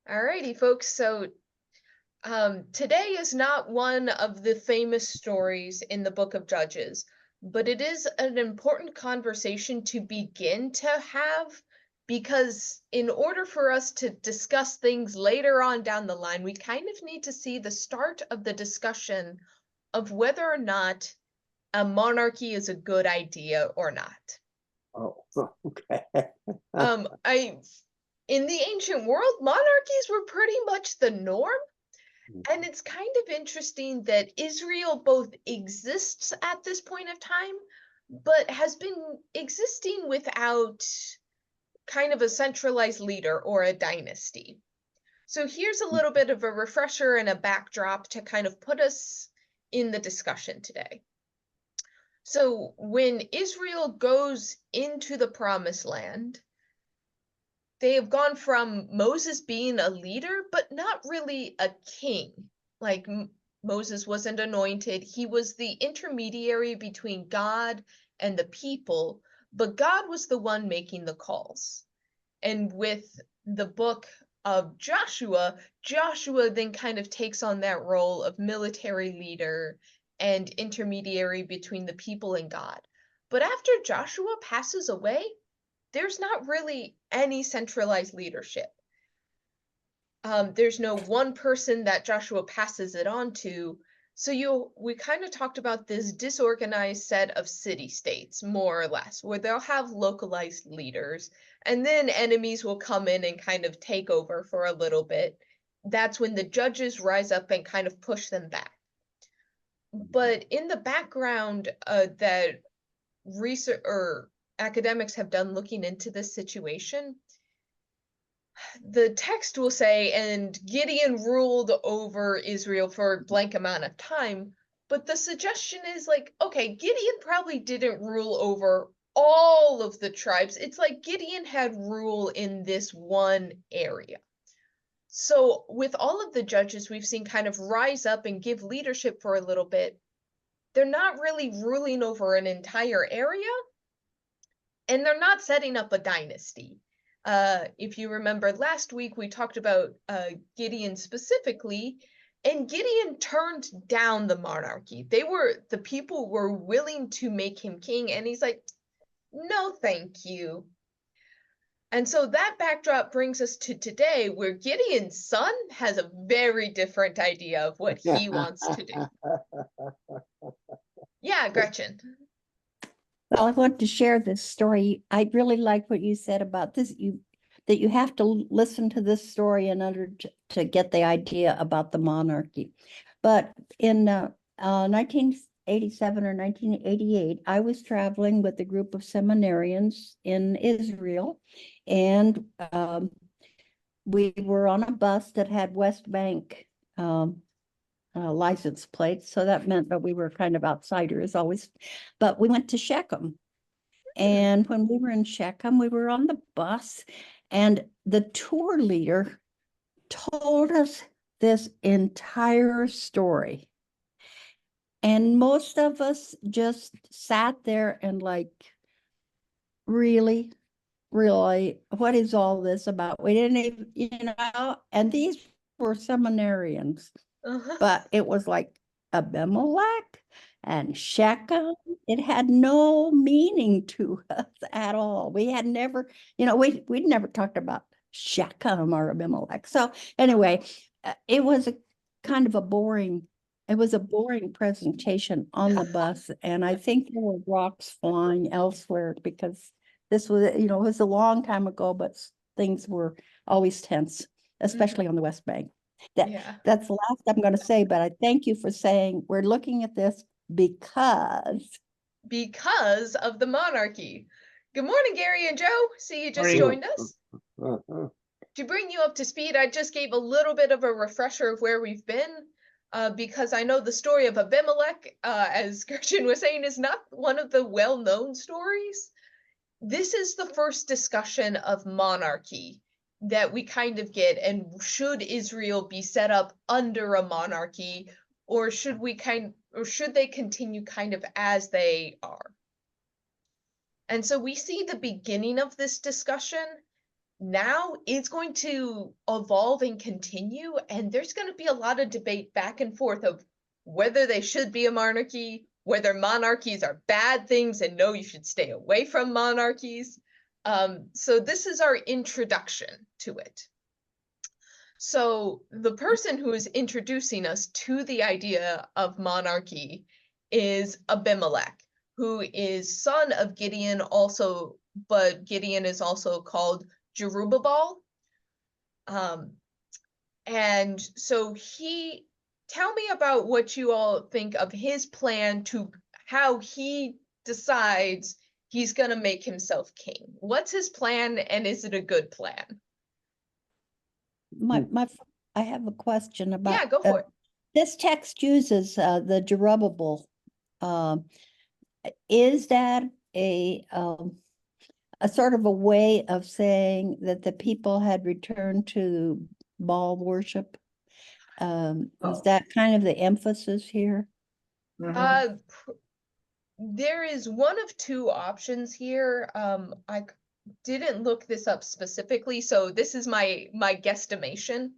Alrighty, folks. So today is not one of the famous stories in the book of Judges, but it is an important conversation to begin to have because in order for us to discuss things later on down the line, we kind of need to see the start of the discussion of whether or not a monarchy is a good idea or not. Oh, okay. In the ancient world, monarchies were pretty much the norm. And it's kind of interesting that Israel both exists at this point of time, but has been existing without kind of a centralized leader or a dynasty. So here's a little bit of a refresher and a backdrop to kind of put us in the discussion today. So when Israel goes into the promised land, they have gone from Moses being a leader, but not really a king. Like Moses wasn't anointed. He was the intermediary between God and the people, but God was the one making the calls. And with the book of Joshua, Joshua then kind of takes on that role of military leader and intermediary between the people and God. But after Joshua passes away, there's not really any centralized leadership. There's no one person that Joshua passes it on to. So we kind of talked about this disorganized set of city-states, more or less, where they'll have localized leaders, and then enemies will come in and kind of take over for a little bit. That's when the judges rise up and kind of push them back. But in the background that research or academics have done looking into this situation, the text will say, and Gideon ruled over Israel for a blank amount of time, but the suggestion is like, okay, Gideon probably didn't rule over all of the tribes. It's like Gideon had rule in this one area. So with all of the judges we've seen kind of rise up and give leadership for a little bit, they're not really ruling over an entire area, and they're not setting up a dynasty. If you remember last week, we talked about Gideon specifically, and Gideon turned down the monarchy. The people were willing to make him king, and he's like, no, thank you. And so that backdrop brings us to today, where Gideon's son has a very different idea of what he wants to do. Yeah, Gretchen. Well, I want to share this story. I really like what you said about this. That you have to listen to this story in order to get the idea about the monarchy. But in 1987 or 1988, I was traveling with a group of seminarians in Israel, and we were on a bus that had West Bank license plates. So that meant that we were kind of outsiders always, but we went to Shechem. And when we were in Shechem, we were on the bus, and the tour leader told us this entire story. And most of us just sat there and like, really, what is all this about? We didn't even, and these were seminarians. But it was like Abimelech and Shechem. It had no meaning to us at all. We had never, we'd never talked about Shechem or Abimelech. So anyway, it was a boring presentation on the bus. And I think there were rocks flying elsewhere because this was, it was a long time ago, but things were always tense, especially on the West Bank. That's the last I'm going to say, but I thank you for saying we're looking at this because of the monarchy. Good morning, Gary and Joe. See, you just joined us. To bring you up to speed, I just gave a little bit of a refresher of where we've been, because I know the story of Abimelech, as Gretchen was saying, is not one of the well-known stories. This is the first discussion of monarchy that we kind of get, and should Israel be set up under a monarchy, or should they continue kind of as they are? And so we see the beginning of this discussion now it's going to evolve and continue, and there's going to be a lot of debate back and forth of whether they should be a monarchy, whether monarchies are bad things and no, you should stay away from monarchies. So this is our introduction to it. So the person who is introducing us to the idea of monarchy is Abimelech, who is son of Gideon also, but Gideon is also called Jerubbaal. And so tell me about what you all think of his plan to how he decides he's going to make himself king. What's his plan, and is it a good plan? I have a question about. Yeah, go for it. This text uses the Jerubbaal. Is that a sort of a way of saying that the people had returned to Baal worship? Is that kind of the emphasis here? Mhm. There is one of two options here. I didn't look this up specifically, so this is my guesstimation.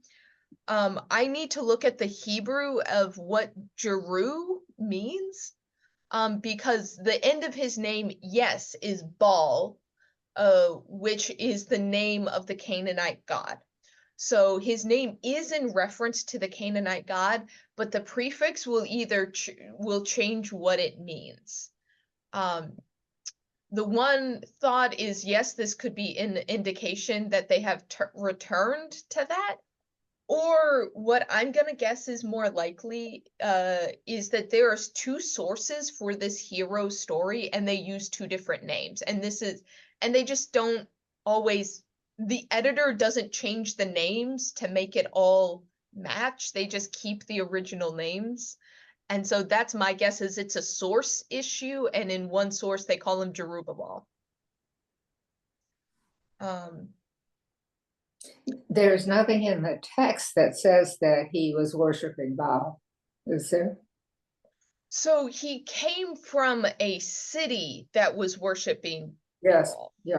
I need to look at the Hebrew of what Jeru means, because the end of his name, yes, is Baal, which is the name of the Canaanite god. So his name is in reference to the Canaanite god, but the prefix will either will change what it means. The one thought is, yes, this could be an indication that they have returned to that. Or what I'm going to guess is more likely is that there's two sources for this hero story, and they use two different names. And they just don't always, the editor doesn't change the names to make it all match. They just keep the original names. And so that's my guess, is it's a source issue, and in one source they call him Jerubbaal. There's nothing in the text that says that he was worshiping Baal, is there? So he came from a city that was worshiping Yes, Baal. yeah.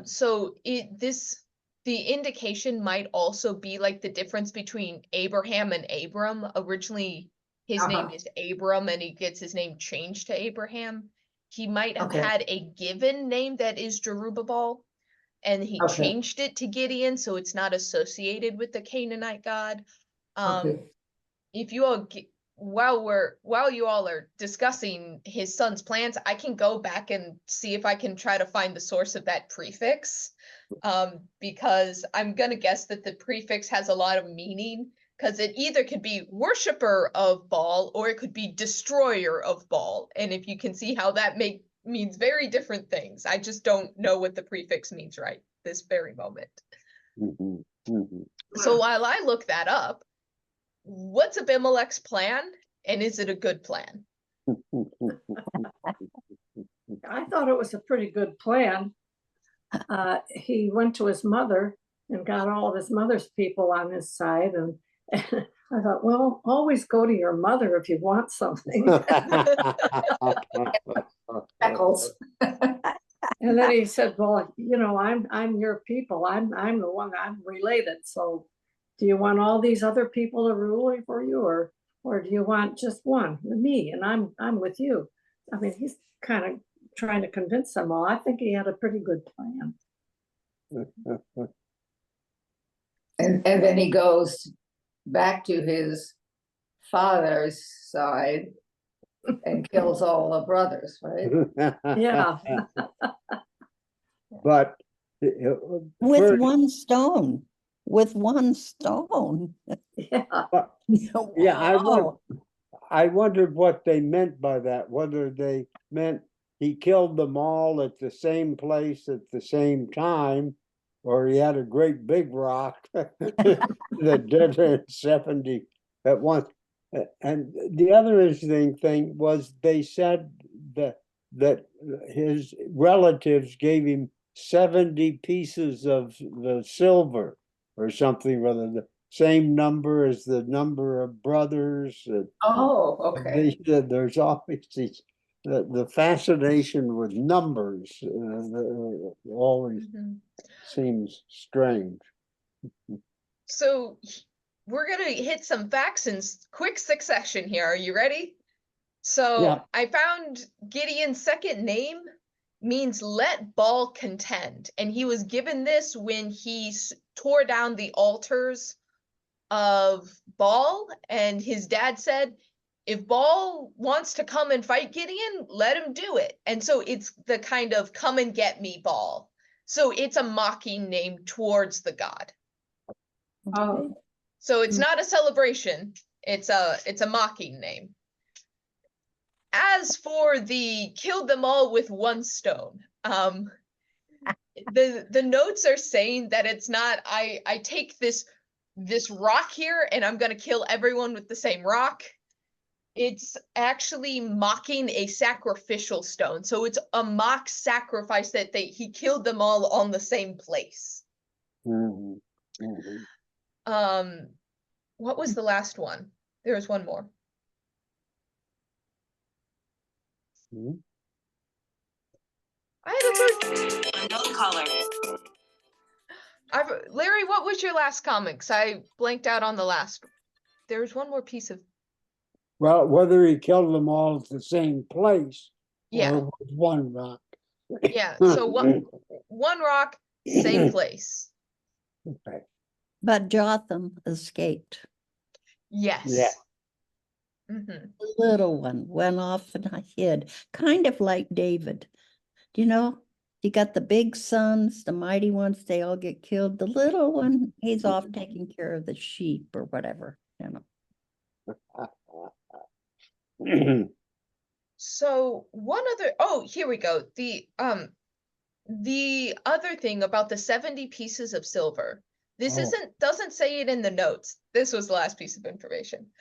So the indication might also be like the difference between Abraham and Abram. Originally, his name is Abram, and he gets his name changed to Abraham. He might have had a given name that is Jerubbaal, and he changed it to Gideon, so it's not associated with the Canaanite god. If you all while you all are discussing his son's plans, I can go back and see if I can try to find the source of that prefix, because I'm gonna guess that the prefix has a lot of meaning, because it either could be worshiper of Baal or it could be destroyer of Baal, and if you can see how that means very different things. I just don't know what the prefix means right this very moment. So while I look that up, what's Abimelech's plan, and is it a good plan? I thought it was a pretty good plan. He went to his mother and got all of his mother's people on his side, and I thought, well, always go to your mother if you want something. And then he said, well, you know, I'm your people. I'm the one, I'm related. So do you want all these other people to rule for you, or do you want just one, me, and I'm with you? I mean, he's kind of trying to convince them all. I think he had a pretty good plan. And then he goes back to his father's side and kills all the brothers, right? Yeah. But with one stone. With one stone. Yeah. Wow. I wondered what they meant by that, whether they meant he killed them all at the same place at the same time, or he had a great big rock that did it 70 at once. And the other interesting thing was they said that his relatives gave him 70 pieces of the silver or something, rather the same number as the number of brothers. Oh, okay. There's always these, the fascination with numbers always. seems strange. So we're gonna hit some facts in quick succession here. Are you ready? So Yeah. I found Gideon's second name means let Baal contend. And he was given this when he tore down the altars of Baal. And his dad said, if Baal wants to come and fight Gideon, let him do it. And so it's the kind of come and get me Baal. So it's a mocking name towards the god. Oh, So it's not a celebration. It's a mocking name. As for the killed them all with one stone, the notes are saying that it's not I take this rock here and I'm gonna kill everyone with the same rock. It's actually mocking a sacrificial stone. So it's a mock sacrifice that he killed them all on the same place. Mhm, mhm. What was the last one? There was one more. Mhm. I had a third. Caller. Larry, what was your last comment? 'Cause I blanked out on the last. There was one more piece of. Well, whether he killed them all at the same place Yeah, or with one rock. yeah. So one rock, same place. Okay. But Jotham escaped. Yes. Yeah. Mm-hmm. The little one went off and hid, kind of like David. You know, you got the big sons, the mighty ones, they all get killed. The little one, he's off taking care of the sheep or whatever, you know. So one other. Oh, here we go. The other thing about the 70 pieces of silver. This Oh. doesn't say it in the notes. This was the last piece of information.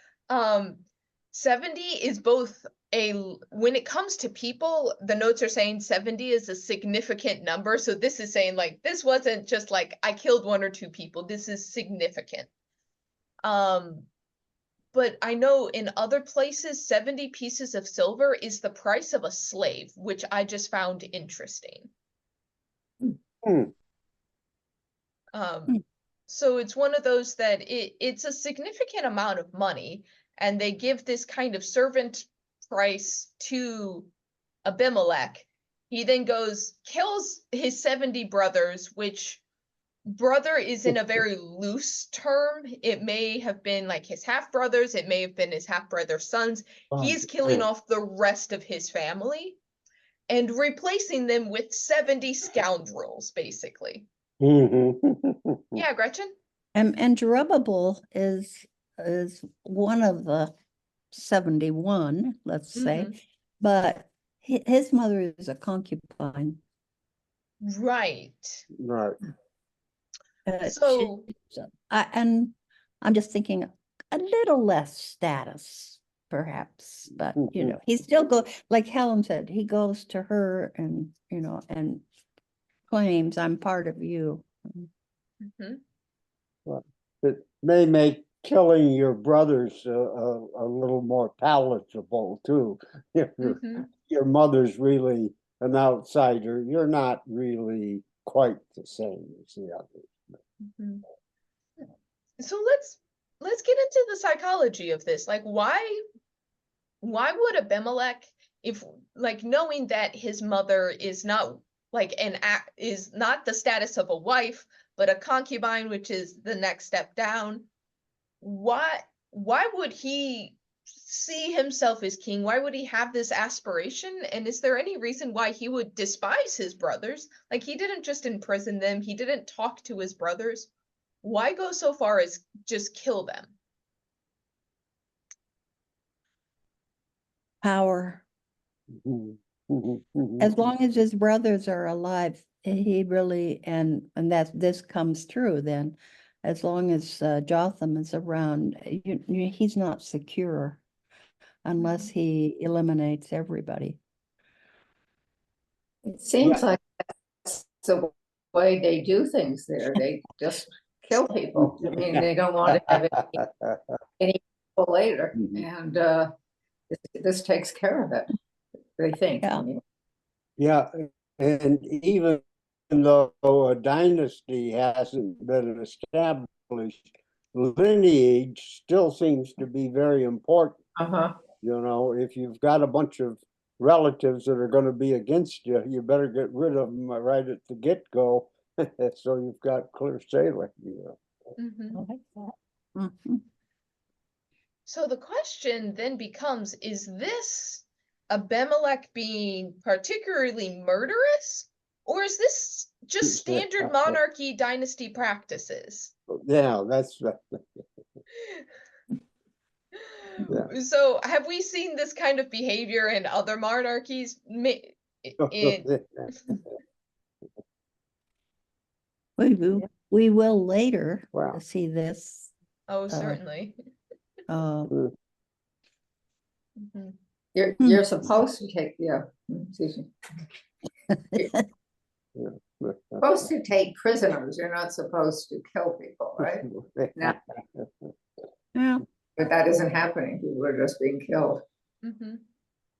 70 is both when it comes to people, the notes are saying 70 is a significant number. So this is saying like this wasn't just like I killed one or two people. This is significant. But I know in other places, 70 pieces of silver is the price of a slave, which I just found interesting. Hmm. So it's one of those that it's a significant amount of money, and they give this kind of servant price to Abimelech. He then goes, kills his 70 brothers, which brother is in a very loose term. It may have been like his half brothers, it may have been his half brother's sons. He's killing off the rest of his family and replacing them with 70 scoundrels, basically. Yeah, Gretchen? And Jerubbabel is one of the 71, let's say, but his mother is a concubine. Right. Right. So and I'm just thinking a little less status, perhaps, but you know, he still like Hallam said, he goes to her and you know, and claims I'm part of you. Well, it may make killing your brothers a little more palatable too. If your mother's really an outsider, you're not really quite the same as the others. So let's get into the psychology of this. Like why would Abimelech, if like knowing that his mother is not like is not the status of a wife, but a concubine, which is the next step down, why would he see himself as king? Why would he have this aspiration? And is there any reason why he would despise his brothers? Like he didn't just imprison them, he didn't talk to his brothers. Why go so far as just kill them? Power. As long as his brothers are alive, he really, and this comes true then, as long as Jotham is around, he's not secure unless he eliminates everybody. it seems like that's the way they do things there. They just kill people. I mean, they don't want to have any people later. And this takes care of it, they think. Yeah. Yeah, and even though a dynasty hasn't been established, lineage still seems to be very important. Uh-huh. You know, if you've got a bunch of relatives that are going to be against you, you better get rid of them right at the get-go. So you've got clear sailing, you know. Mhm. I like that. Mhm. So the question then becomes, is this Abimelech being particularly murderous? Or is this just standard monarchy dynasty practices? Yeah, that's right. So have we seen this kind of behavior in other monarchies? We will later Wow. see this. Oh, certainly. Uh, Mhm. You're supposed to take, yeah. Excuse me. Supposed to take prisoners, you're not supposed to kill people, right? No. yeah, But that isn't happening, people are just being killed. Mhm.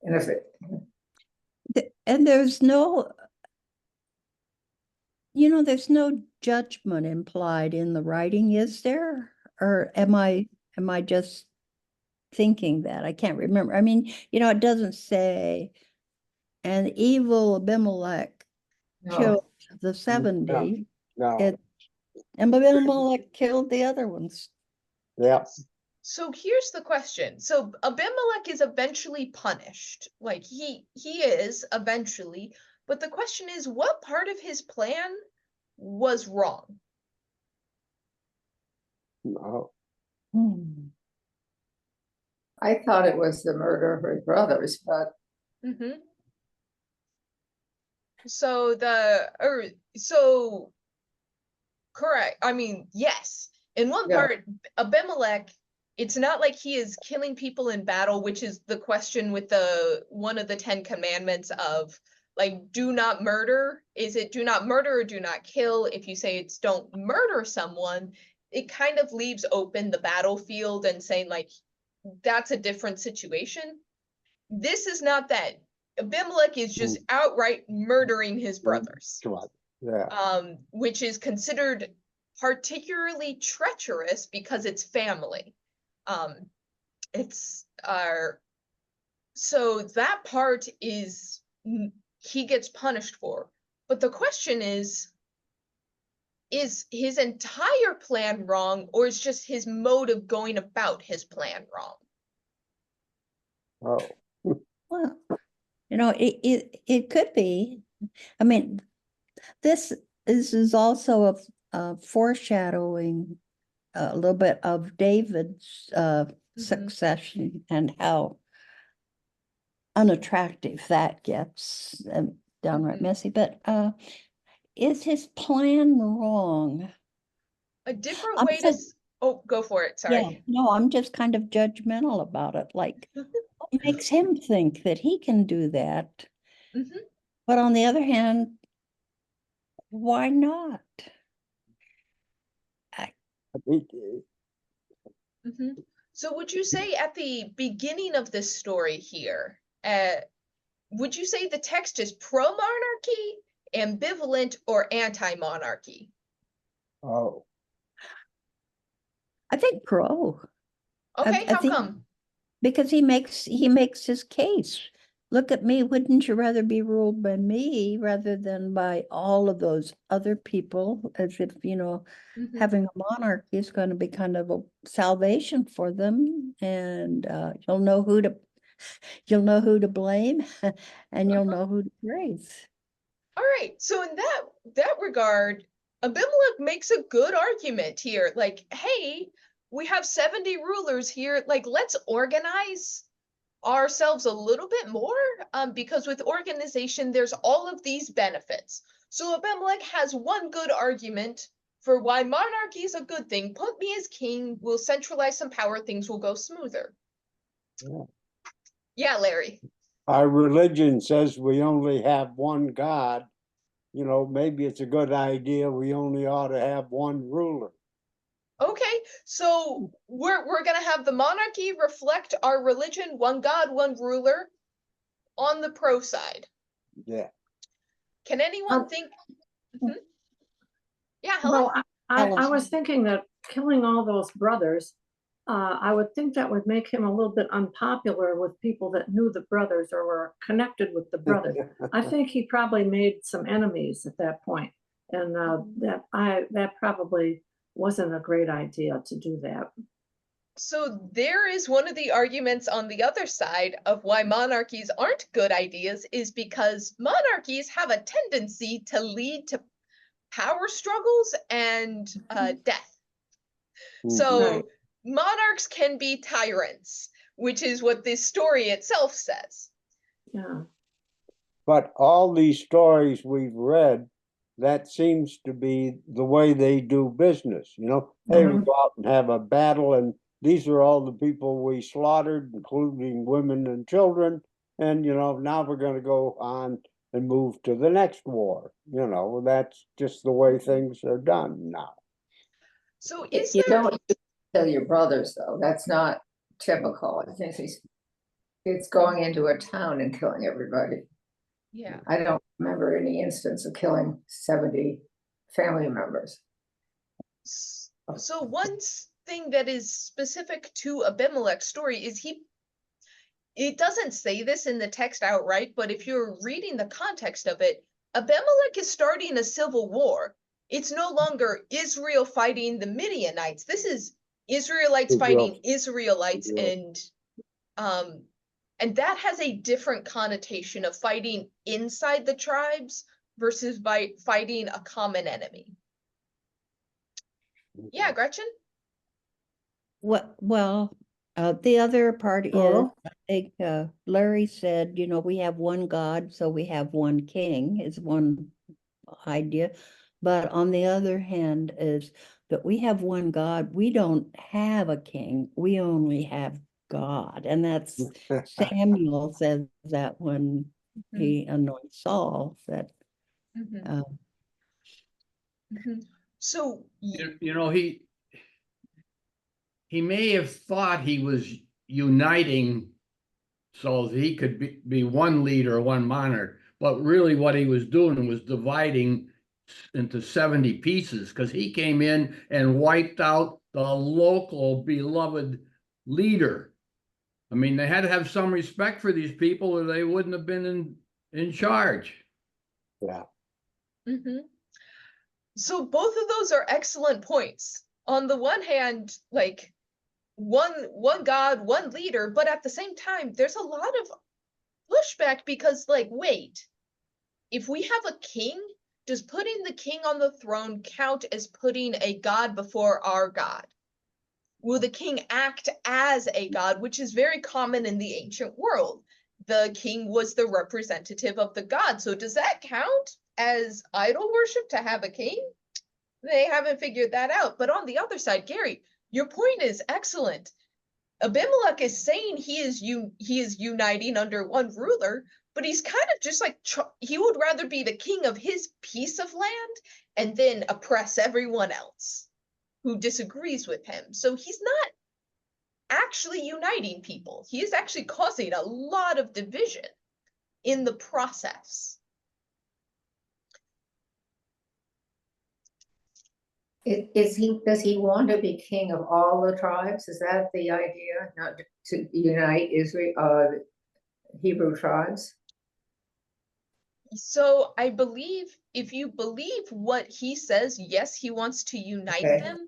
And if it, and there's no, there's no judgment implied in the writing, is there? Or am I just thinking that? I can't remember. I mean, it doesn't say an evil Abimelech no, killed the 70. No, It, and Abimelech killed the other ones. yeah, So here's the question. So Abimelech is eventually punished. Like he is eventually, but the question is, what part of his plan was wrong? no. Hmm. I thought it was the murder of her brothers, but Mm-hmm. So correct. I mean, yes. In one Yeah. part, Abimelech, it's not like he is killing people in battle, which is the question with the one of the 10 commandments of like do not murder. Is it do not murder or do not kill? If you say it's don't murder someone, it kind of leaves open the battlefield and saying like that's a different situation. This is not that. Abimelech is just outright murdering his brothers, Yeah, which is considered particularly treacherous because it's family. It's so that part is he gets punished for. But the question is his entire plan wrong, or is just his mode of going about his plan wrong? oh, Well, it could be. I mean, this is also a foreshadowing a little bit of David's succession and how unattractive that gets and downright messy. But is his plan wrong? A different I'm way to just, oh, go for it. yeah, Sorry. no, I'm just kind of judgmental about it. Like, what makes him think that he can do that? Mhm. But on the other hand, why not? Mhm. So would you say at the beginning of this story here, would you say the text is pro-monarchy, ambivalent, or anti-monarchy? oh, I think pro. Okay, I how think come? because he makes his case. Look at me, wouldn't you rather be ruled by me rather than by all of those other people? As if, Mhm. having a monarchy is going to be kind of a salvation for them, and you'll know who to blame, and you'll know who to praise. All right, so in that regard, Abimelech makes a good argument here. Like, hey, we have 70 rulers here. Like, let's organize ourselves a little bit more, because with organization, there's all of these benefits. So Abimelech has one good argument for why monarchy is a good thing. Put me as king, we'll centralize some power, things will go smoother. yeah. Yeah, Larry. Our religion says we only have one God. You know, maybe it's a good idea. We only ought to have one ruler. Okay, so we're gonna have the monarchy reflect our religion, one God, one ruler, on the pro side. Yeah. Can anyone think? Yeah, Helen? Well, I Hallam. was thinking that killing all those brothers, I would think that would make him a little bit unpopular with people that knew the brothers or were connected with the brothers. I think he probably made some enemies at that point, and that probably wasn't a great idea to do that. So there is one of the arguments on the other side of why monarchies aren't good ideas is because monarchies have a tendency to lead to power struggles and death. So Right. monarchs can be tyrants, which is what this story itself says. Yeah. But all these stories we've read, that seems to be the way they do business, you know? Hey, we Mhm. go out and have a battle, and these are all the people we slaughtered, including women and children. And, you know, now we're gonna go on and move to the next war. You know, that's just the way things are done now. So is You there don't kill your brothers, though. That's not typical. I think it's going into a town and killing everybody. yeah. I don't remember any instance of killing 70 family members. So one thing that is specific to Abimelech's story is it doesn't say this in the text outright, but if you're reading the context of it, Abimelech is starting a civil war. It's no longer Israel fighting the Midianites. This is Israelites fighting Israelites, and that has a different connotation of fighting inside the tribes versus by fighting a common enemy. Yeah, Gretchen? Well, the other part is, Oh. I think Larry said, you know, we have one God, so we have one king, is one idea. But on the other hand is that we have one God. We don't have a king. We only have God. And that's Samuel says that when he anoints Saul, that Mhm. Mhm. So You know, he may have thought he was uniting so that he could be one leader, one monarch, but really what he was doing was dividing into 70 pieces, because he came in and wiped out the local beloved leader. I mean, they had to have some respect for these people or they wouldn't have been in charge. Yeah. So both of those are excellent points. On the one hand, like one God, one leader, but at the same time, there's a lot of pushback because, like, wait, if we have a king, does putting the king on the throne count as putting a god before our God? Will the king act as a god, which is very common in the ancient world? The king was the representative of the god. So does that count as idol worship to have a king? They haven't figured that out. But on the other side, Gary, your point is excellent. Abimelech is saying he is uniting under one ruler, but he's kind of just like he would rather be the king of his piece of land and then oppress everyone else who disagrees with him. So he's not actually uniting people. He is actually causing a lot of division in the process. Does he want to be king of all the tribes? Is that the idea? Not to unite Israel, Hebrew tribes? So I believe if you believe what he says, yes, he wants to unite them.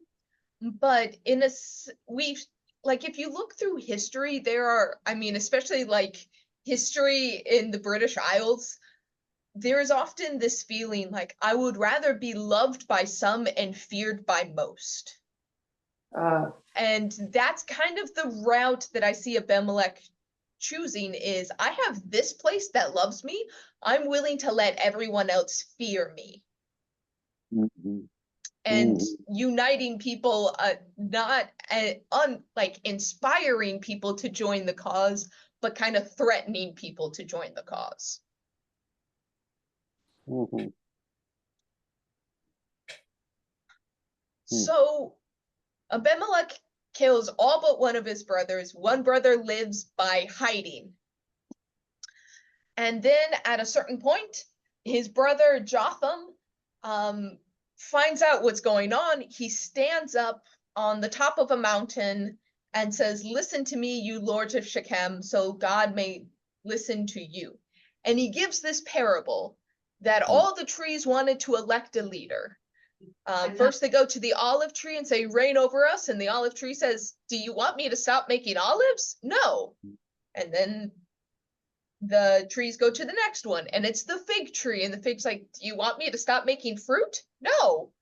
But if you look through history, there are, I mean, especially like history in the British Isles, there is often this feeling like I would rather be loved by some and feared by most. And that's kind of the route that I see Abimelech choosing is I have this place that loves me. I'm willing to let everyone else fear me. And uniting people, not like inspiring people to join the cause, but kind of threatening people to join the cause. So Abimelech kills all but one of his brothers. One brother lives by hiding. And then at a certain point, his brother Jotham finds out what's going on. He stands up on the top of a mountain and says, "Listen to me, you lords of Shechem, so God may listen to you." And he gives this parable that all the trees wanted to elect a leader. First, they go to the olive tree and say, "Reign over us." And the olive tree says, "Do you want me to stop making olives?" "No." And then the trees go to the next one, and it's the fig tree. And the fig's like, "Do you want me to stop making fruit?" "No."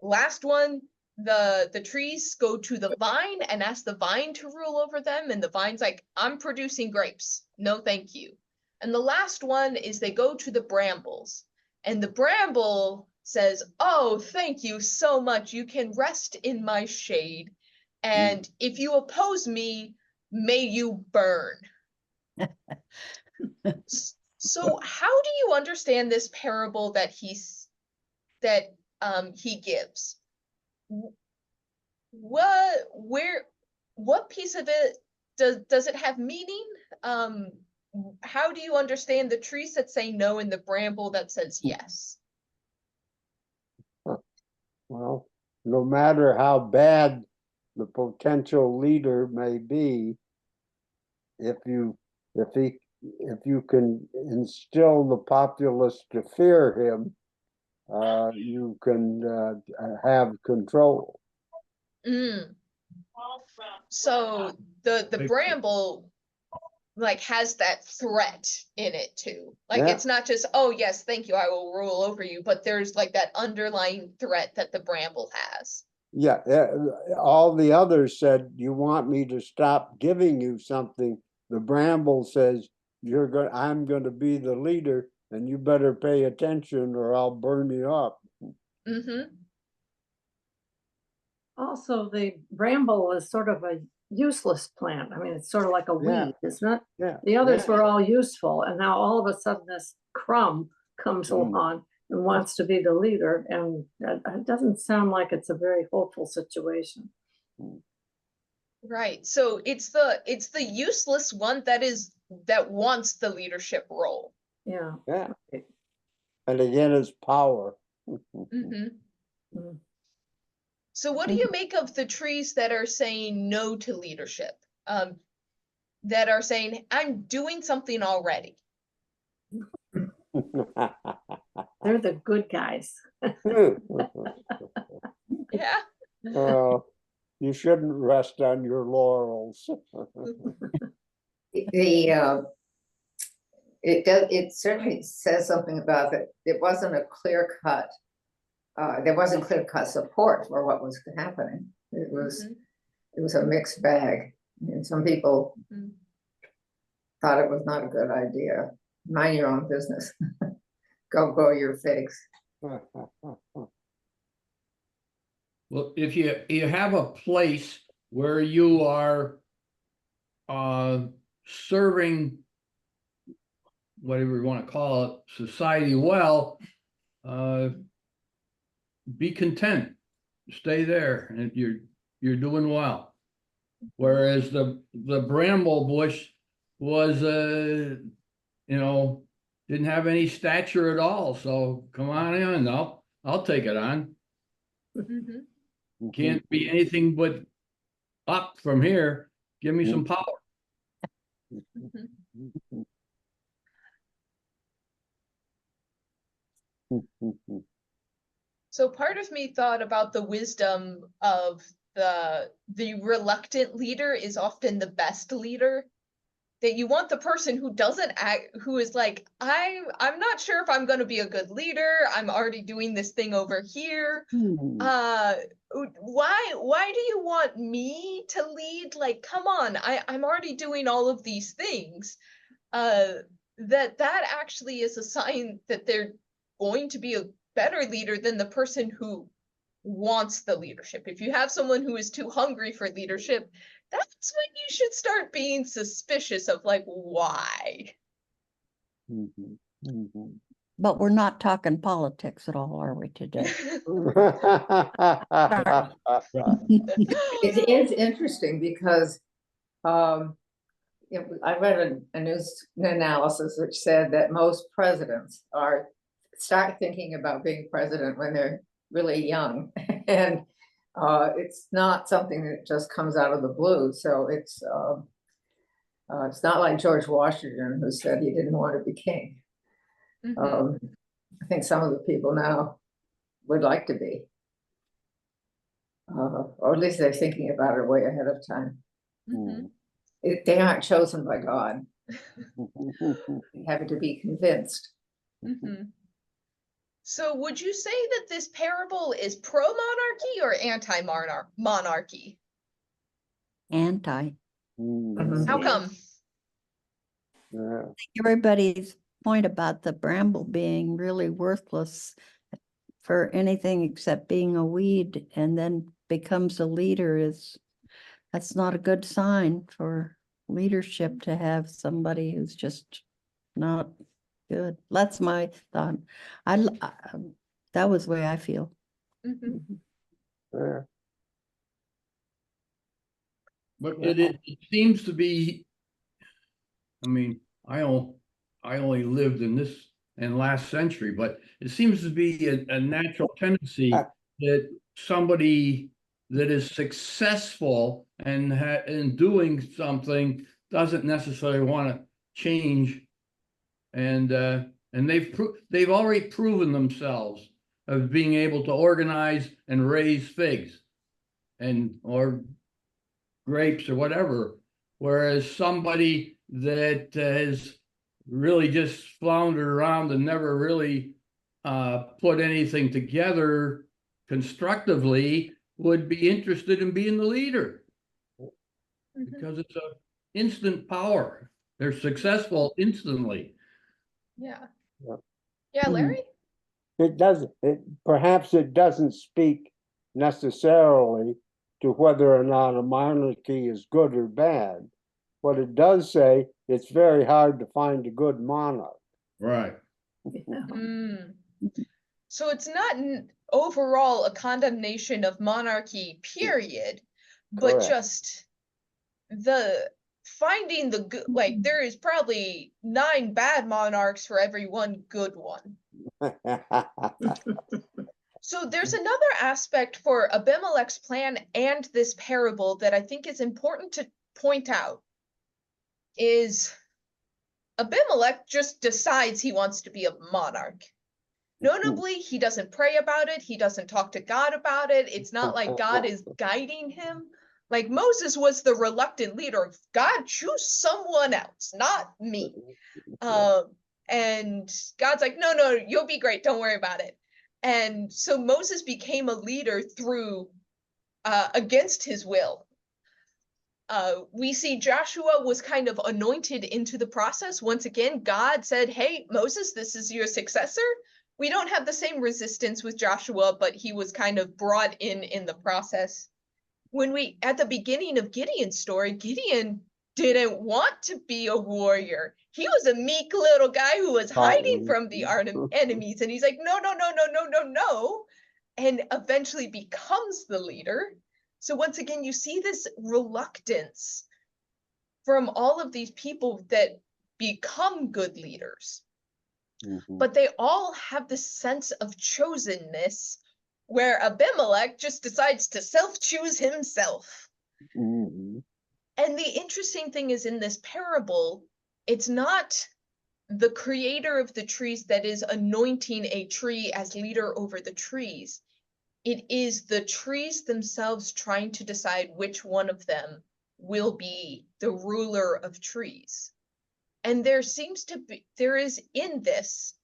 Last one, the trees go to the vine and ask the vine to rule over them. And the vine's like, "I'm producing grapes. No, thank you." And the last one is they go to the brambles. And the bramble says, "Oh, thank you so much. You can rest in my shade. And if you oppose me, may you burn." So how do you understand this parable that he gives? What piece of it does it have meaning? How do you understand the trees that say no and the bramble that says yes? Well, no matter how bad the potential leader may be, if you can instill the populace to fear him, you can have control. So the bramble like has that threat in it too. Like Yeah. it's not just, "Oh yes, thank you, I will rule over you," but there's like that underlying threat that the bramble has. Yeah, all the others said, "You want me to stop giving you something." The bramble says, I'm gonna be the leader, and you better pay attention or I'll burn you up. Mm-hmm. Also, the bramble is sort of a useless plant. I mean, it's sort of like a Yeah. weed, isn't it? Yeah. The others yeah. were all useful, and now all of a sudden this crumb comes along and wants to be the leader, and it doesn't sound like it's a very hopeful situation. Right. So it's the useless one that wants the leadership role. Yeah. Yeah. And again, it's power. Mm-hmm. Mm. So what do you make of the trees that are saying no to leadership? That are saying, "I'm doing something already." They're the good guys. Yeah. Well, you shouldn't rest on your laurels. It certainly says something about that. It wasn't a clear cut. There wasn't clear cut support for what was happening. It was a mixed bag, and some people thought it was not a good idea. Mind your own business. Go grow your figs. Well, if you have a place where you are serving, whatever you want to call it, society well, be content, stay there, and you're doing well. Whereas the bramble bush was didn't have any stature at all. So come on in, I'll take it on. Can't be anything but up from here. Give me some power. So part of me thought about the wisdom of the reluctant leader is often the best leader. That you want the person who doesn't act, who is like, I'm not sure if I'm going to be a good leader. I'm already doing this thing over here. Why do you want me to lead? Like, come on, I'm already doing all of these things. That actually is a sign that they're going to be a better leader than the person who wants the leadership. If you have someone who is too hungry for leadership, that's when you should start being suspicious of like, why? But we're not talking politics at all, are we today? It is interesting because I read a news analysis which said that most presidents are start thinking about being president when they're really young. And it's not something that just comes out of the blue. So it's not like George Washington, who said he didn't want to be king. Mhm. I think some of the people now would like to be. Or at least they're thinking about it way ahead of time. Mhm. They aren't chosen by God. They have to be convinced. Mhm. So would you say that this parable is pro-monarchy or anti-monarchy? Anti. How come? Yeah. Everybody's point about the bramble being really worthless for anything except being a weed and then becomes a leader that's not a good sign for leadership, to have somebody who's just not good. That's my thought. That was the way I feel. Mhm. Yeah. But it seems to be, I mean, I only lived in this in last century, but it seems to be a natural tendency that somebody that is successful and in doing something doesn't necessarily want to change, and they've already proven themselves of being able to organize and raise figs and or grapes or whatever, whereas somebody that has really just floundered around and never really put anything together constructively would be interested in being the leader, Mhm. because it's a instant power. They're successful instantly. Yeah. Yeah. Yeah, Larry? It doesn't, perhaps it doesn't speak necessarily to whether or not a monarchy is good or bad. What it does say, it's very hard to find a good monarch. Right. Mm. So it's not overall a condemnation of monarchy, period, but Correct. just the finding the good, like there is probably 9 bad monarchs for every 1 good one. So there's another aspect for Abimelech's plan and this parable that I think is important to point out is Abimelech just decides he wants to be a monarch. Notably, he doesn't pray about it. He doesn't talk to God about it. It's not like God is guiding him. Like Moses was the reluctant leader. God, choose someone else, not me. And God's like, no, no, you'll be great. Don't worry about it. And so Moses became a leader through against his will. We see Joshua was kind of anointed into the process. Once again, God said, hey, Moses, this is your successor. We don't have the same resistance with Joshua, but he was kind of brought in the process. When at the beginning of Gideon's story, Gideon didn't want to be a warrior. He was a meek little guy who was hiding from the enemies. And he's like, no, no, no, no, no, no, no. And eventually becomes the leader. So once again, you see this reluctance from all of these people that become good leaders. But they all have this sense of chosenness where Abimelech just decides to self-choose himself. And the interesting thing is, in this parable, it's not the creator of the trees that is anointing a tree as leader over the trees. It is the trees themselves trying to decide which one of them will be the ruler of trees. And there is in this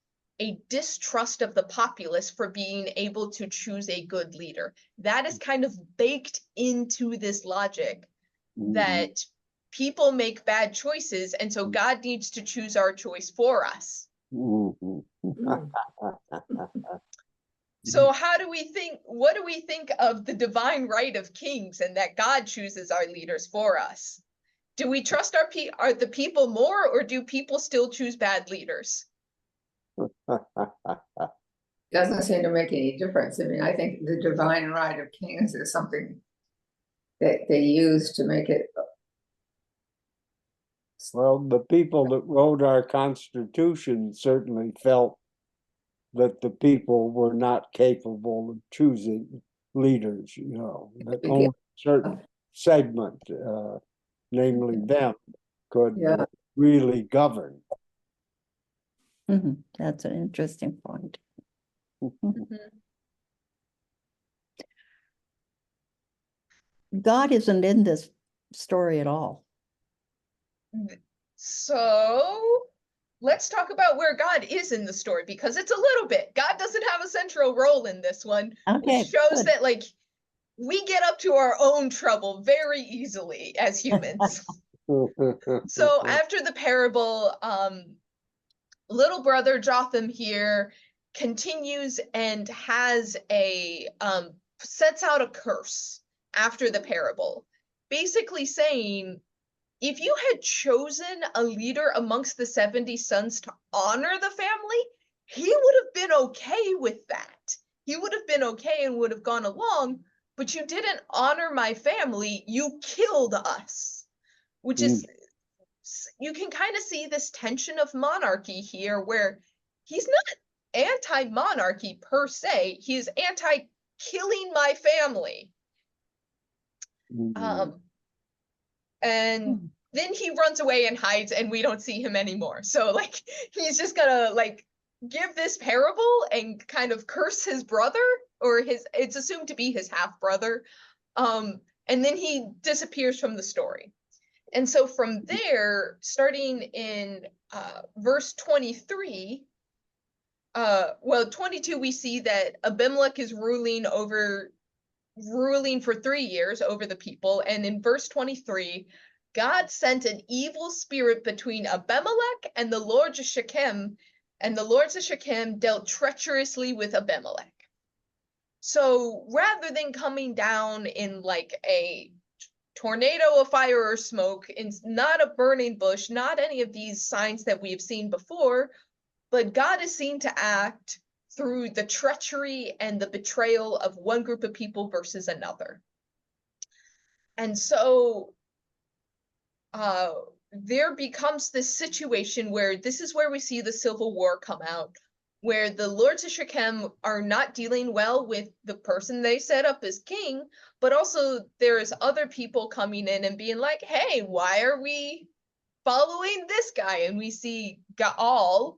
a distrust of the populace for being able to choose a good leader. That is kind of baked into this logic that people make bad choices, and so God needs to choose our choice for us. So what do we think of the divine right of kings and that God chooses our leaders for us? Do we trust the people more, or do people still choose bad leaders? Doesn't seem to make any difference. I mean, I think the divine right of kings is something that they use to make it. Well, the people that wrote our Constitution certainly felt that the people were not capable of choosing leaders, you know, that Yeah. only a certain segment, namely them, could Yeah. really govern. That's an interesting point. God isn't in this story at all. So let's talk about where God is in the story, because it's a little bit. God doesn't have a central role in this one, Okay, which shows good. that like we get up to our own trouble very easily as humans. So after the parable, little brother Jotham here continues and has a sets out a curse after the parable, basically saying, if you had chosen a leader amongst the 70 sons to honor the family, he would have been okay with that. He would have been okay and would have gone along, but you didn't honor my family, you killed us. Which is, you can kind of see this tension of monarchy here, where he's not anti-monarchy per se, he's anti-killing my family. And then he runs away and hides and we don't see him anymore. So like he's just gonna like give this parable and kind of curse his brother, or it's assumed to be his half brother. And then he disappears from the story. And so from there, starting in verse 23, 22, we see that Abimelech is ruling for 3 years over the people. And in verse 23, God sent an evil spirit between Abimelech and the lords of Shechem, and the lords of Shechem dealt treacherously with Abimelech. So rather than coming down in like a tornado of fire or smoke, it's not a burning bush, not any of these signs that we've seen before, but God is seen to act through the treachery and the betrayal of one group of people versus another. And so there becomes this situation where this is where we see the civil war come out, where the lords of Shechem are not dealing well with the person they set up as king, but also there's other people coming in and being like, hey, why are we following this guy? And we see Gaal,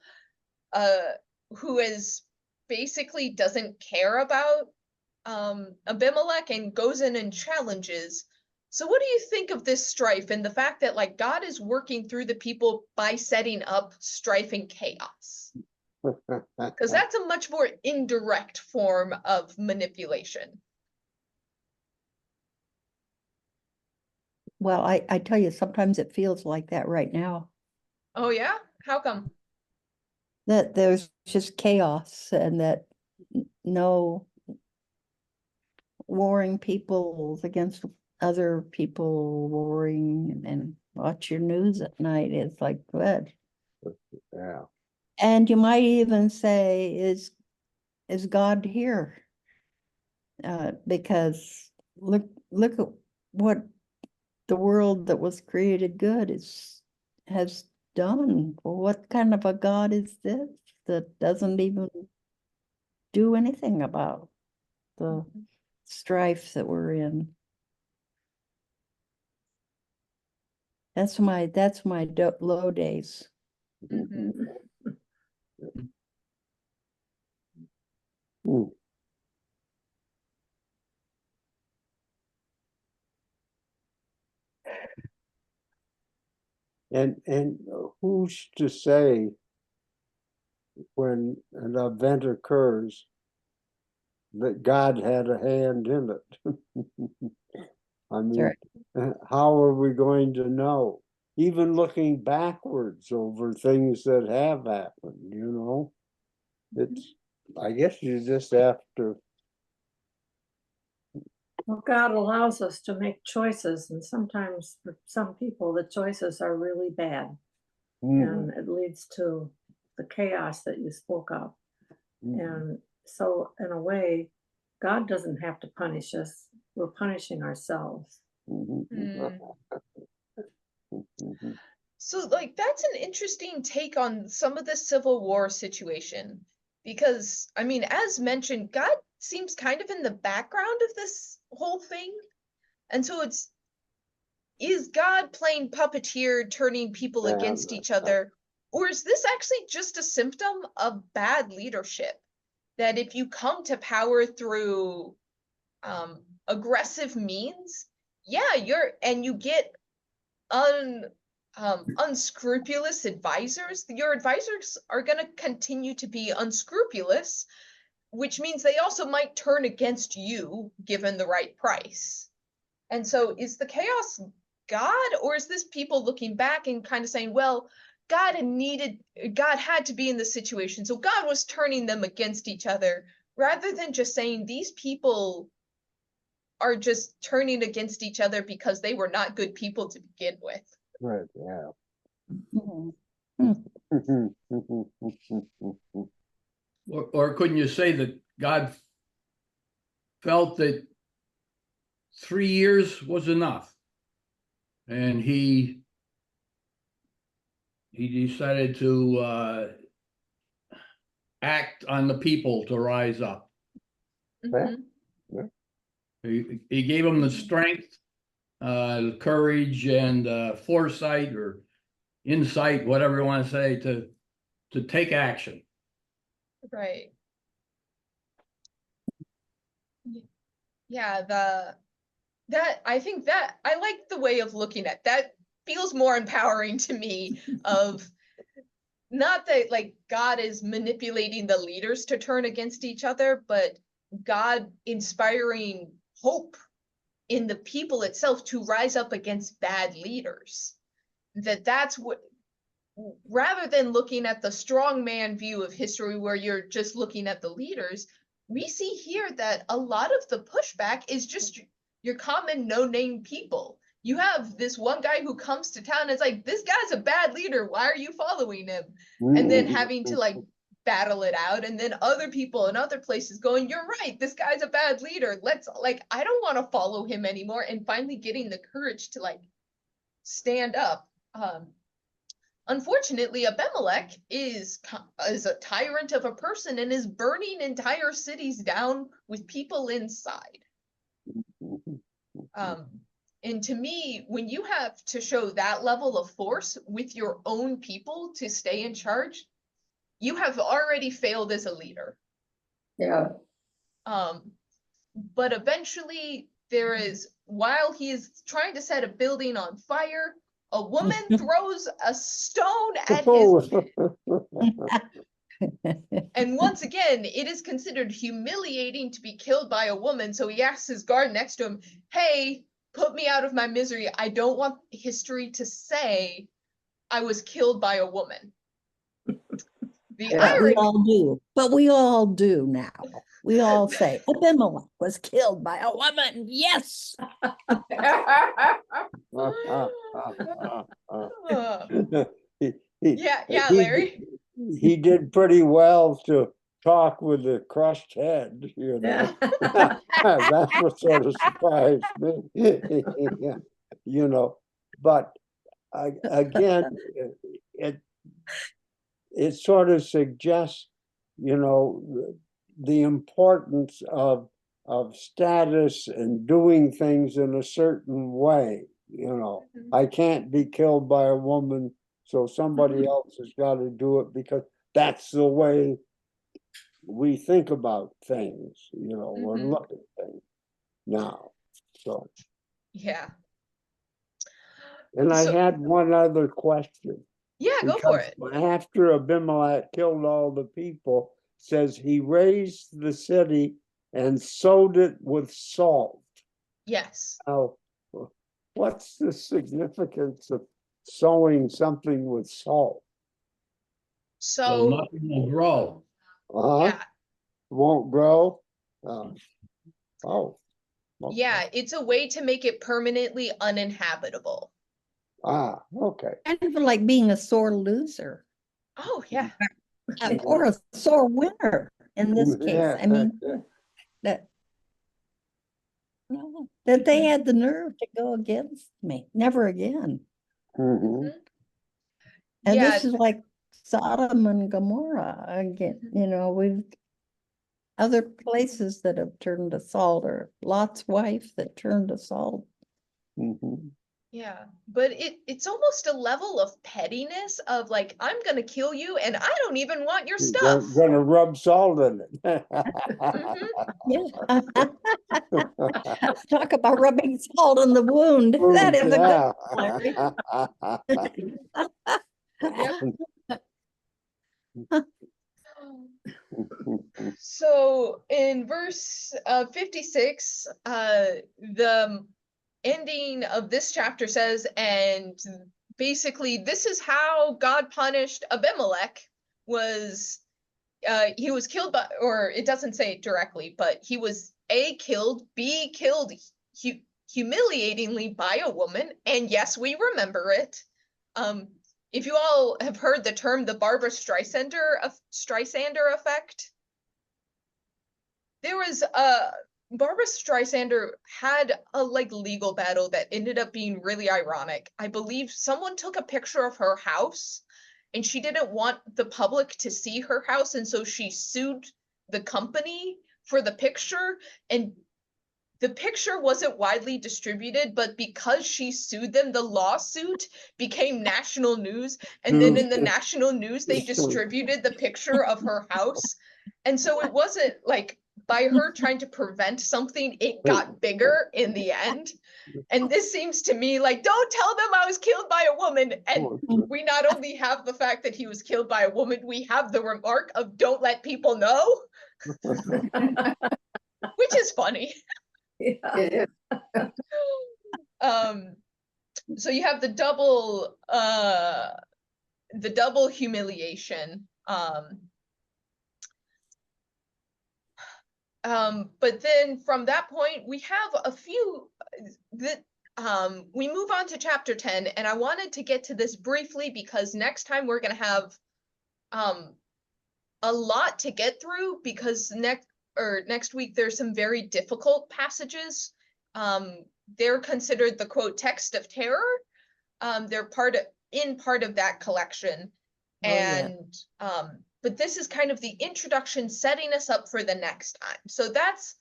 who is basically doesn't care about Abimelech and goes in and challenges. So what do you think of this strife and the fact that like God is working through the people by setting up strife and chaos? Because that's a much more indirect form of manipulation. Well, I tell you, sometimes it feels like that right now, Oh yeah? How come? that there's just chaos and that no warring peoples against other people warring, and watch your news at night. It's like, good. Yeah. And you might even say, is God here? Because look at what the world that was created good has done. Well, what kind of a God is this that doesn't even do anything about the strife that we're in? That's my low days. And who's to say when an event occurs that God had a hand in it? I mean, how are we going to know? Even looking backwards over things that have happened, you know? It's, I guess you just have to. Well, God allows us to make choices, and sometimes for some people, the choices are really bad, and it leads to the chaos that you spoke of. And so, in a way, God doesn't have to punish us. We're punishing ourselves. So like that's an interesting take on some of the Civil War situation, Because, I mean, as mentioned, God seems kind of in the background of this whole thing. And so is God playing puppeteer, turning people against each other? Or is this actually just a symptom of bad leadership? That if you come to power through aggressive means, yeah, you get unscrupulous advisors, your advisors are going to continue to be unscrupulous, which means they also might turn against you given the right price. And so is the chaos God, or is this people looking back and kind of saying, well, God had to be in the situation, so God was turning them against each other, rather than just saying these people are just turning against each other because they were not good people to begin with. Right, yeah. Or couldn't you say that God felt that 3 years was enough? And he decided to act on the people to rise up. Mhm. He gave them the strength, courage, and foresight or insight, whatever you want to say, to take action. Right. Yeah, I think that I like the way of looking at that. Feels more empowering to me, of not that like God is manipulating the leaders to turn against each other, but God inspiring hope in the people itself to rise up against bad leaders. That's what, rather than looking at the strongman view of history where you're just looking at the leaders, we see here that a lot of the pushback is just your common no-name people. You have this one guy who comes to town and it's like, this guy's a bad leader, why are you following him? And then having to like battle it out, and then other people in other places going, you're right, this guy's a bad leader, let's, like, I don't want to follow him anymore, and finally getting the courage to like stand up. Unfortunately, Abimelech is a tyrant of a person and is burning entire cities down with people inside. And to me, when you have to show that level of force with your own people to stay in charge, you have already failed as a leader. Yeah. But eventually while he is trying to set a building on fire, a woman throws a stone at his and once again, it is considered humiliating to be killed by a woman, so he asks his guard next to him, hey, put me out of my misery. I don't want history to say I was killed by a woman. The irony. We all do, but we all do now. We all say, Abimelech was killed by a woman. Yes. Yeah, Larry. He did pretty well to talk with a crushed head, you know. That's what sort of surprised me. You know, but again, it sort of suggests, you know, the importance of status and doing things in a certain way. You know, I can't be killed by a woman, so somebody else has got to do it, because that's the way we think about things, you know, or look at things now. So yeah. And I had one other question. Yeah, go for it. After Abimelech killed all the people, says he raised the city and sowed it with salt. Yes. Now, what's the significance of sowing something with salt? So nothing will grow. Yeah. Won't grow? Oh. Okay. Yeah, it's a way to make it permanently uninhabitable. Ah, okay. Kind of like being a sore loser. Oh, yeah. Or a sore winner in this case. Yeah. I mean, that they had the nerve to go against me. Never again. Mhm. And Yeah. this is like Sodom and Gomorrah again, we've other places that have turned to salt, or Lot's wife that turned to salt. Mhm. Yeah, but it's almost a level of pettiness of like, I'm gonna kill you and I don't even want your stuff. Gonna rub salt in it. Mhm. Yeah. Talk about rubbing salt in the wound. That is a good one, Larry. So in verse 56, the ending of this chapter says, and basically this is how God punished Abimelech. Was he was killed by, or it doesn't say it directly, but he was A, killed, B, killed humiliatingly by a woman, and yes, we remember it. If you all have heard the term the Barbara Streisandner effect, there was Barbara Streisandner had a legal battle that ended up being really ironic. I believe someone took a picture of her house and she didn't want the public to see her house, and so she sued the company for the picture, and the picture wasn't widely distributed, but because she sued them, the lawsuit became national news, and then in the national news they distributed the picture of her house. And so it wasn't like by her trying to prevent something, it got bigger in the end. And this seems to me like, don't tell them I was killed by a woman. And we not only have the fact that he was killed by a woman, we have the remark of don't let people know, which is funny. Yeah. It is. So you have the double humiliation. But then from that point, we have a few that we move on to chapter 10, and I wanted to get to this briefly because next time we're gonna have a lot to get through, because next week there's some very difficult passages. They're considered the quote text of terror. They're part of that collection. And but this is kind of the introduction setting us up for the next time. So that's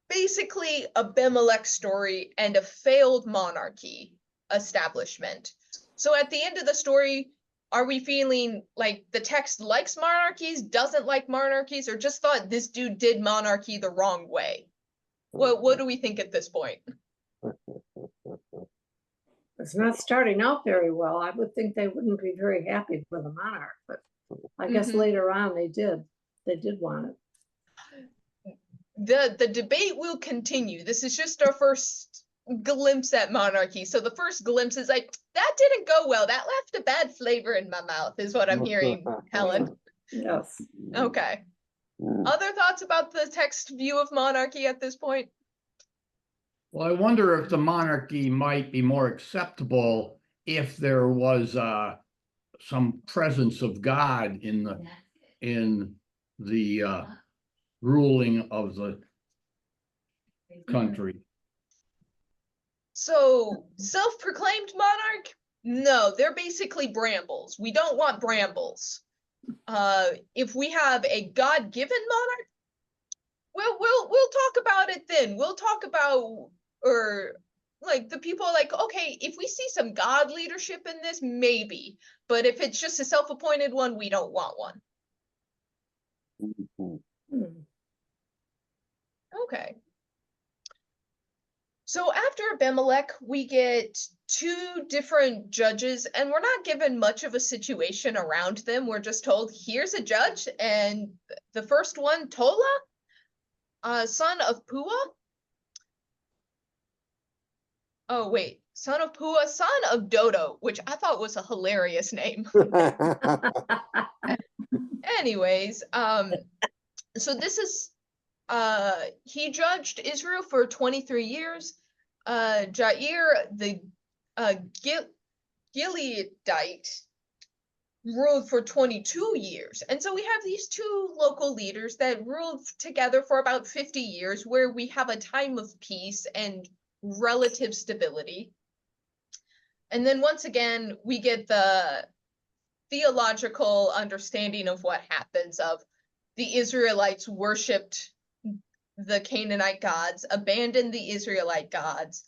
basically Abimelech's story and a failed monarchy establishment. So at the end of the story, are we feeling like the text likes monarchies, doesn't like monarchies, or just thought this dude did monarchy the wrong way? What do we think at this point? It's not starting out very well. I would think they wouldn't be very happy with a monarch, but I guess later on they did. They did want it. The debate will continue. This is just our first glimpse at monarchy. So the first glimpse is like, that didn't go well. That left a bad flavor in my mouth, is what I'm hearing, Helen. Yes. Okay. Other thoughts about the text view of monarchy at this point? Well, I wonder if the monarchy might be more acceptable if there was some presence of God in the ruling of the country. So, self-proclaimed monarch? No, they're basically brambles. We don't want brambles. If we have a God-given monarch, we'll talk about it then. We'll talk about, or like the people are like, okay, if we see some God leadership in this, maybe. But if it's just a self-appointed one, we don't want one. Okay. So after Abimelech, we get two different judges, and we're not given much of a situation around them. We're just told, here's a judge, and the first one, Tola, son of Pua. Oh, wait, son of Pua, son of Dodo, which I thought was a hilarious name. Anyways, so this is, he judged Israel for 23 years. Jair, the Gileadite, ruled for 22 years. And so we have these two local leaders that ruled together for about 50 years, where we have a time of peace and relative stability. And then once again, we get the theological understanding of what happens of the Israelites worshipped the Canaanite gods, abandoned the Israelite gods.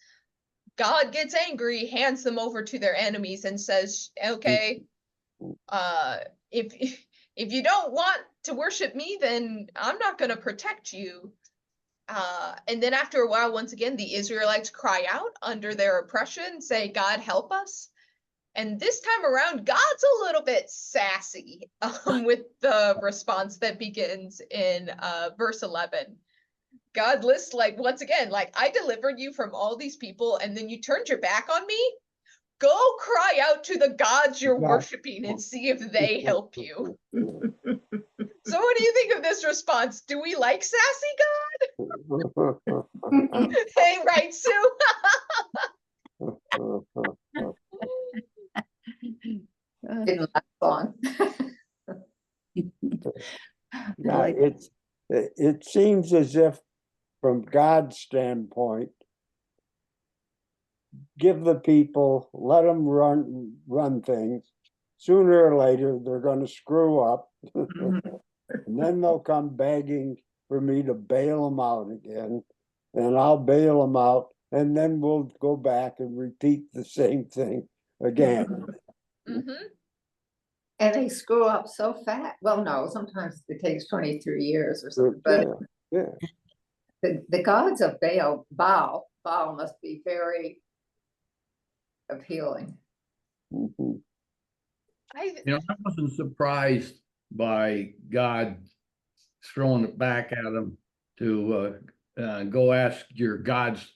God gets angry, hands them over to their enemies and says, okay, if you don't want to worship me, then I'm not going to protect you. And then after a while, once again, the Israelites cry out under their oppression, say, God, help us. And this time around, God's a little bit sassy with the response that begins in verse 11. God lists, like, once again, like, I delivered you from all these people, and then you turned your back on me? Go cry out to the gods you're worshiping and see if they help you. So what do you think of this response? Do we like sassy God? Hey, right, Sue? Didn't last long. Yeah, it seems as if from God's standpoint, give the people, let them run things. Sooner or later, they're going to screw up. And then they'll come begging for me to bail them out again. And I'll bail them out. And then we'll go back and repeat the same thing again. Mm-hmm. And they screw up so fast. Well, no, sometimes it takes 23 years or something. But Yeah. the gods of Baal must be very appealing. Mhm. I wasn't surprised by God throwing it back at him to go ask your gods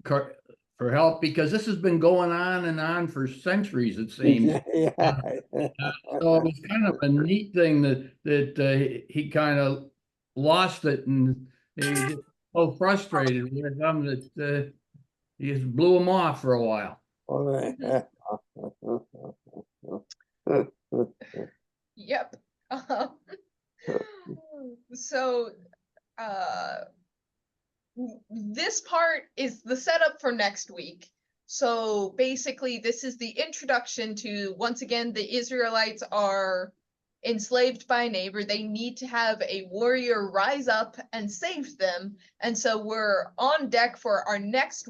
for help, because this has been going on and on for centuries, it seems. Yeah. So it was kind of a neat thing that he kind of lost it, and he was just so frustrated with them that he just blew him off for a while. Yep. So this part is the setup for next week. So basically, this is the introduction to, once again, the Israelites are enslaved by a neighbor. They need to have a warrior rise up and save them. And so we're on deck for our next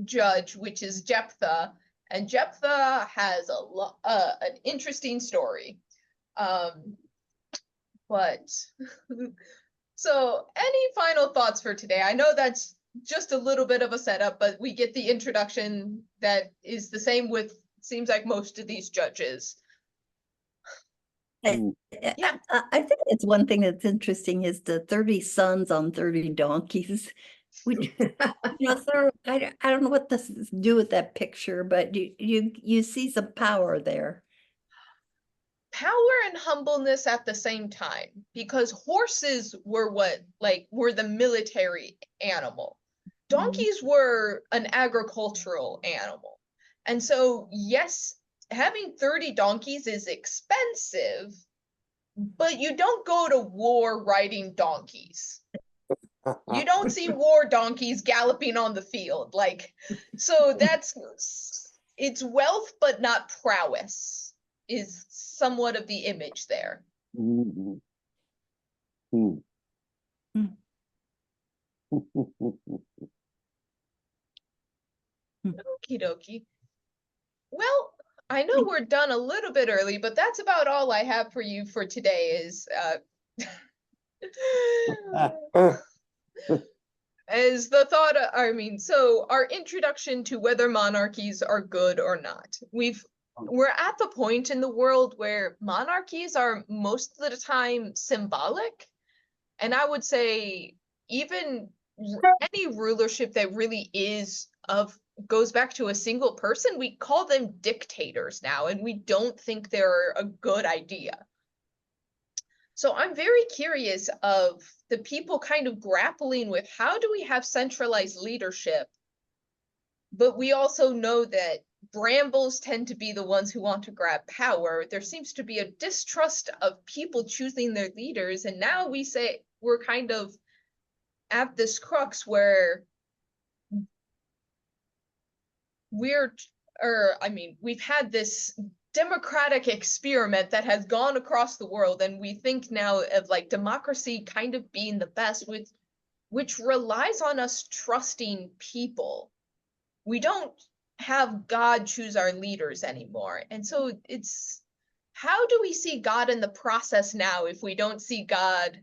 judge, which is Jephthah. And Jephthah has an interesting story. But so any final thoughts for today? I know that's just a little bit of a setup, but we get the introduction that is the same with, seems like, most of these judges. Yeah, I think it's one thing that's interesting is the 30 sons on 30 donkeys. We, so I don't know what this is to do with that picture, but you see some power there. Power and humbleness at the same time, because horses were were the military animal. Donkeys were an agricultural animal. And so, yes, having 30 donkeys is expensive, but you don't go to war riding donkeys. You don't see war donkeys galloping on the field. So it's wealth, but not prowess, is somewhat of the image there. Mhm. Okie dokie. Well, I know we're done a little bit early, but that's about all I have for you for today is as the thought, so our introduction to whether monarchies are good or not. We're at the point in the world where monarchies are most of the time symbolic. And I would say even any rulership that really goes back to a single person, we call them dictators now, and we don't think they're a good idea. So I'm very curious of the people kind of grappling with, how do we have centralized leadership? But we also know that brambles tend to be the ones who want to grab power. There seems to be a distrust of people choosing their leaders. And now we say we're kind of at this crux where we've had this democratic experiment that has gone across the world, and we think now of like democracy kind of being the best, which relies on us trusting people. We don't have God choose our leaders anymore. And so it's, how do we see God in the process now if we don't see God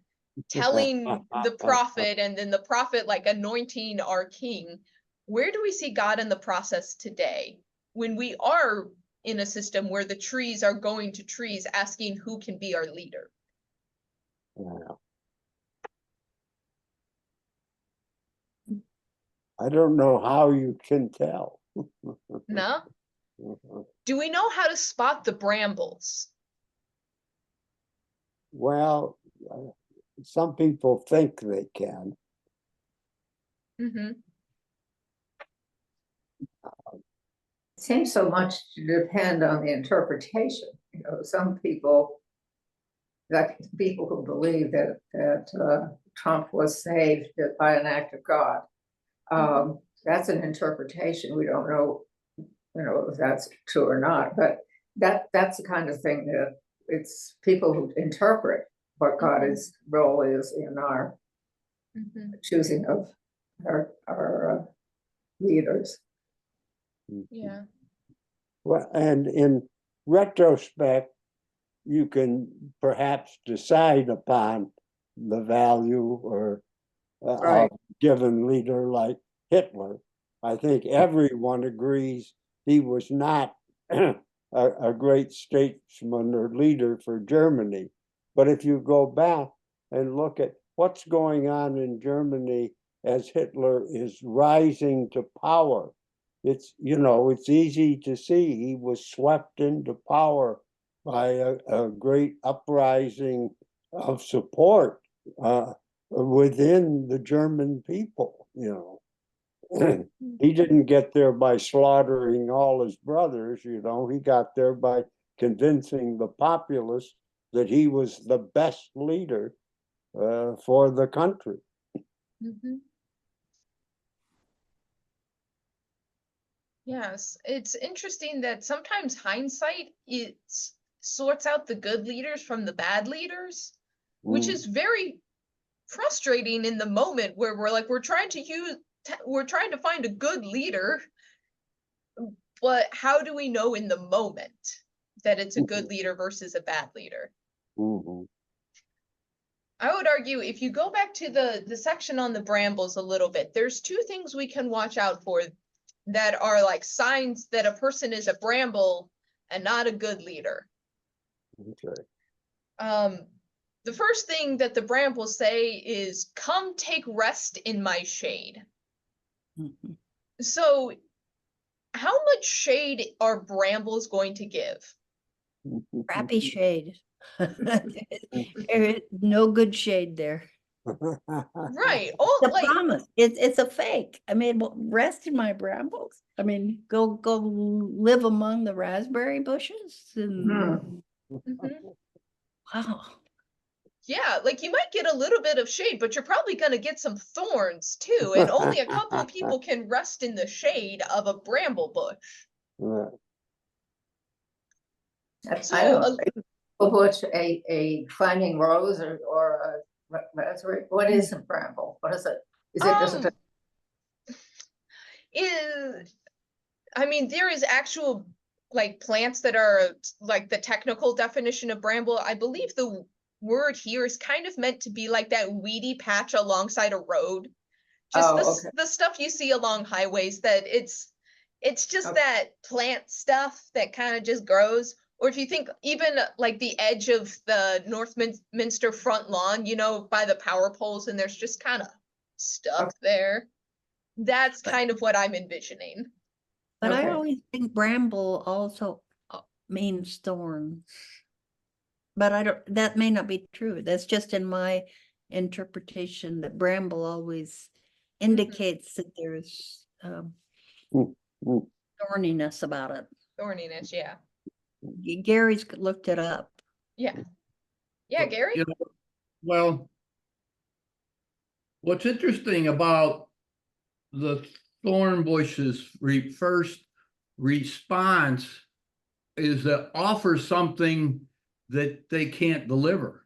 telling the prophet and then the prophet like anointing our king? Where do we see God in the process today when we are in a system where the trees are going to trees asking who can be our leader? Yeah. I don't know how you can tell. No? Do we know how to spot the brambles? Well, some people think they can. Mm-hmm. It seems so much to depend on the interpretation. You know, some people, like people who believe that Trump was saved by an act of God. That's an interpretation. We don't know, if that's true or not, but that's the kind of thing that it's people who interpret what God's role is in our choosing of our leaders. Yeah. Well, and in retrospect, you can perhaps decide upon the value or Right. of a given leader like Hitler. I think everyone agrees he was not a great statesman or leader for Germany. But if you go back and look at what's going on in Germany as Hitler is rising to power, it's easy to see he was swept into power by a great uprising of support within the German people. He didn't get there by slaughtering all his brothers. He got there by convincing the populace that he was the best leader for the country. Yes, it's interesting that sometimes hindsight sorts out the good leaders from the bad leaders, which is very frustrating in the moment where we're trying to find a good leader, but how do we know in the moment that it's a good leader versus a bad leader? I would argue if you go back to the section on the brambles a little bit, there's two things we can watch out for that are like signs that a person is a bramble and not a good leader. Okay. The first thing that the brambles say is, "Come take rest in my shade." So how much shade are brambles going to give? Crappy shade. No good shade there. Right. Oh, The like, promise, it's a fake. I mean, rest in my brambles. I mean, go live among the raspberry bushes and wow. yeah, like you might get a little bit of shade, but you're probably going to get some thorns too. And only a couple of people can rest in the shade of a bramble bush. So, I don't bush, a climbing rose or a raspberry. What is a bramble? What is it? Is it just I mean, there is actual like plants that are like the technical definition of bramble. I believe the word here is kind of meant to be like that weedy patch alongside a road. Just the stuff you see along highways that it's just that plant stuff that kind of just grows. Or if you think even like the edge of the Northminster front lawn, by the power poles, and there's just kind of stuff there. That's kind of what I'm envisioning. But I always think bramble also means thorns. But that may not be true. That's just in my interpretation that bramble always indicates that there's thorniness about it. Thorniness, yeah. Gary's looked it up. Yeah. Yeah, Gary? Well, what's interesting about the thorn bush's first response is to offer something that they can't deliver.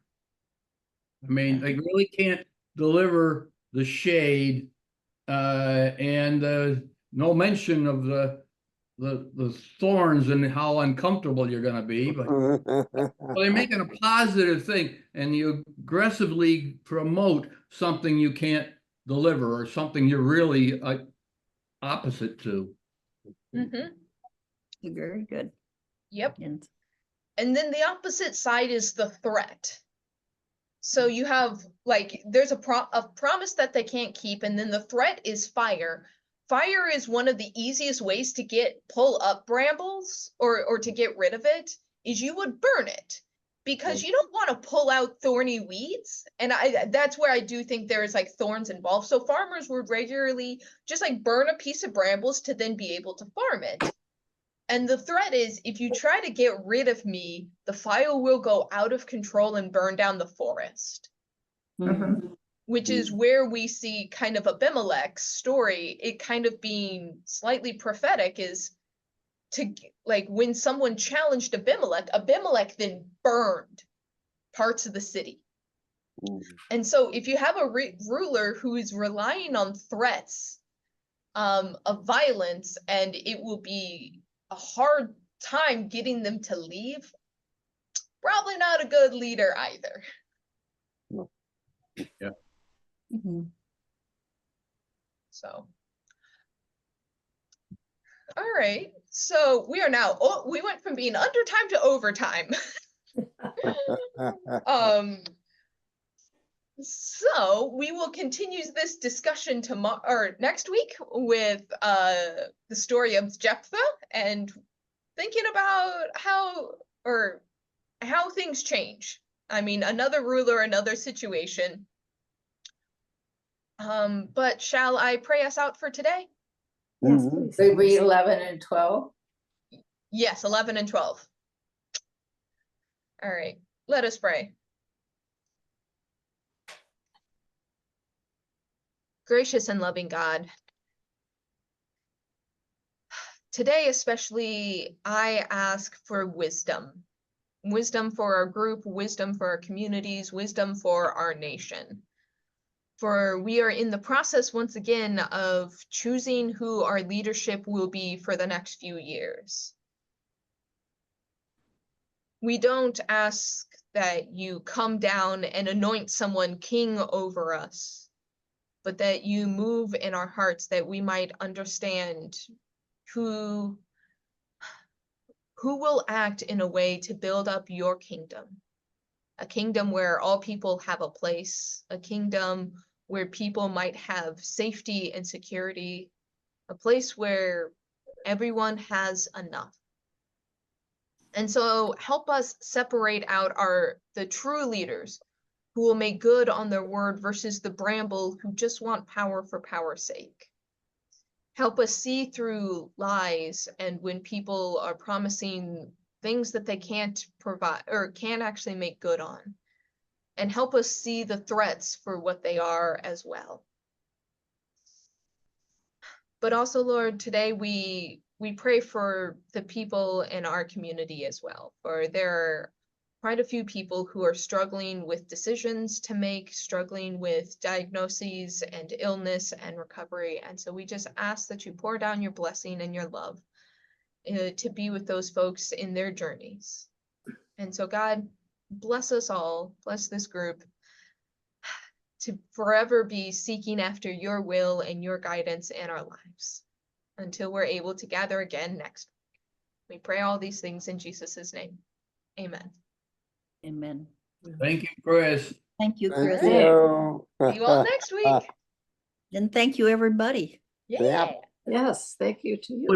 I mean, they really can't deliver the shade, and no mention of the thorns and how uncomfortable you're gonna be, but they're making a positive thing, and you aggressively promote something you can't deliver or something you're really opposite to. Mhm. Very good. Yep. And And then the opposite side is the threat. So you have like there's a promise that they can't keep, and then the threat is fire. Fire is one of the easiest ways to pull up brambles or to get rid of it, is you would burn it, because you don't want to pull out thorny weeds. And that's where I do think there is like thorns involved. So farmers would regularly just like burn a piece of brambles to then be able to farm it. And the threat is, if you try to get rid of me, the fire will go out of control and burn down the forest. Which is where we see kind of Abimelech's story, it kind of being slightly prophetic, is to like when someone challenged Abimelech, Abimelech then burned parts of the city. And so if you have a ruler who is relying on threats of violence, and it will be a hard time getting them to leave, probably not a good leader either. Yeah. So, all right. So we are now, we went from being under time to overtime. So we will continue this discussion tomorrow or next week with the story of Jephthah, and thinking about how things change. I mean, another ruler, another situation. But shall I pray us out for today? Yes, please. We read 11 and 12. Yes, 11 and 12. All right, let us pray. Gracious and loving God, today especially I ask for wisdom. Wisdom for our group, wisdom for our communities, wisdom for our nation. For we are in the process once again of choosing who our leadership will be for the next few years. We don't ask that you come down and anoint someone king over us, but that you move in our hearts, that we might understand who will act in a way to build up your kingdom. A kingdom where all people have a place, a kingdom where people might have safety and security, a place where everyone has enough. And so help us separate out the true leaders who will make good on their word versus the bramble who just want power for power's sake. Help us see through lies and when people are promising things that they can't provide or can't actually make good on. And help us see the threats for what they are as well. But also, Lord, today we pray for the people in our community as well. For there are quite a few people who are struggling with decisions to make, struggling with diagnoses and illness and recovery. And so we just ask that you pour down your blessing and your love to be with those folks in their journeys. And so God, bless us all, bless this group to forever be seeking after your will and your guidance in our lives until we're able to gather again next week. We pray all these things in Jesus' name. Amen. Amen. Thank you, Chris. Thank you, Thank Chris. you. See you all next week. And thank you, everybody. Yeah. Yes, thank you to you.